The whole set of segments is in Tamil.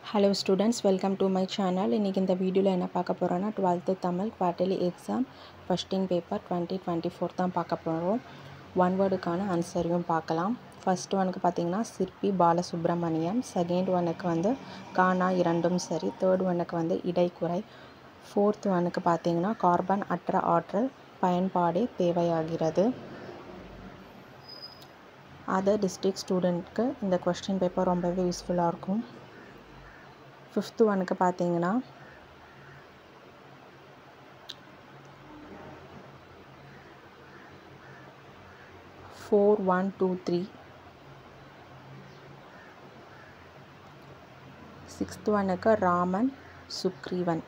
Hello students, welcome to my channel. இன்னைக்கு இந்த வீடியோல என்ன பார்க்க போறோம்னா 12th Tamil quarterly exam first paper 2024 தான் பார்க்க போறோம். ஒன் வேர்டுக்கான ஆன்சரையும் பார்க்கலாம். ஃபர்ஸ்ட் ஒன்க்கு பாத்தீங்கன்னா சிற்பி பாலசுப்ரமணியம், செகண்ட் ஒன்க்கு வந்து காணா இரண்டும் சரி, தேர்ட் ஒன்க்கு வந்து இடைக்குறை, ஃபோர்த் ஒன்க்கு பாத்தீங்கன்னா கார்பன் அற்ற ஆற்றல் பயன்பாடே தேவையாகிறது. அதர் டிஸ்ட்ரிக்ட் ஸ்டூடெண்ட்க்கு இந்த क्वेश्चन பேப்பர் ரொம்பவே யூஸ்ஃபுல்லா இருக்கும். ஃபிஃப்த் ஒன்க்கு பார்த்தீங்கன்னா ஃபோர் 1 2 3, சிக்ஸ்த் ஒன்க்கு ராமன் சுக்ரீவன்,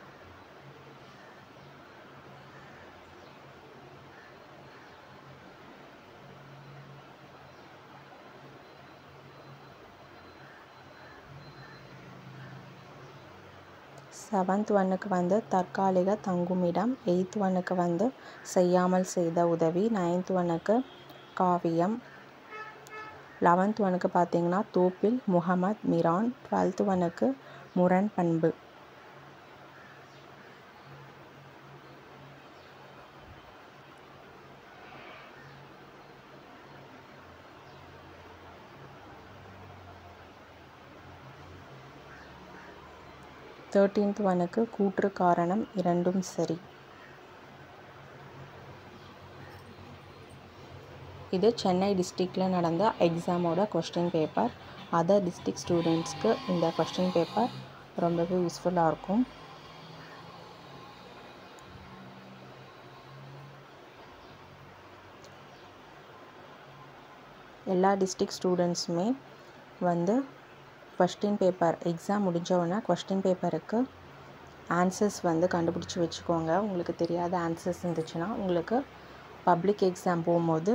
செவன்த் ஒன்னுக்கு வந்து தற்காலிக தங்குமிடம், எயித் ஒன்னுக்கு வந்து செய்யாமல் செய்த உதவி, நைன்த் ஒன்னுக்கு காவியம், 11th ஒன்னுக்கு பார்த்தீங்கன்னா தோப்பில் முகமது மிரான், 12th ஒன்னுக்கு முரண் பண்பு. தேர்ட்டீன்த் ஒன்னுக்கு கூற்று காரணம் இரண்டும் சரி. இது சென்னை டிஸ்ட்ரிக்டில் நடந்த எக்ஸாமோட கொஸ்டின் பேப்பர். அதர் டிஸ்ட்ரிக்ட் ஸ்டூடெண்ட்ஸ்க்கு இந்த கொஸ்டின் பேப்பர் ரொம்பவே யூஸ்ஃபுல்லாக இருக்கும். எல்லா டிஸ்ட்ரிக்ட் ஸ்டூடெண்ட்ஸுமே வந்து கொஸ்டின் பேப்பர் எக்ஸாம் முடிஞ்ச உடனே கொஸ்டின் பேப்பருக்கு ஆன்சர்ஸ் வந்து கண்டுபிடிச்சி வச்சுக்கோங்க. உங்களுக்கு தெரியாத ஆன்சர்ஸ் இருந்துச்சுன்னா உங்களுக்கு பப்ளிக் எக்ஸாம் போகும்போது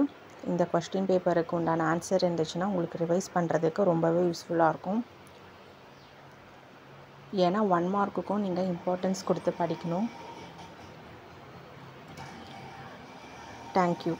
இந்த கொஸ்டின் பேப்பருக்கு உண்டான ஆன்சர் இருந்துச்சுன்னா உங்களுக்கு ரிவைஸ் பண்ணுறதுக்கு ரொம்பவே யூஸ்ஃபுல்லாக இருக்கும். ஏன்னா 1 மார்க்குக்கும் நீங்கள் இம்பார்ட்டன்ஸ் கொடுத்து படிக்கணும். தேங்க்யூ.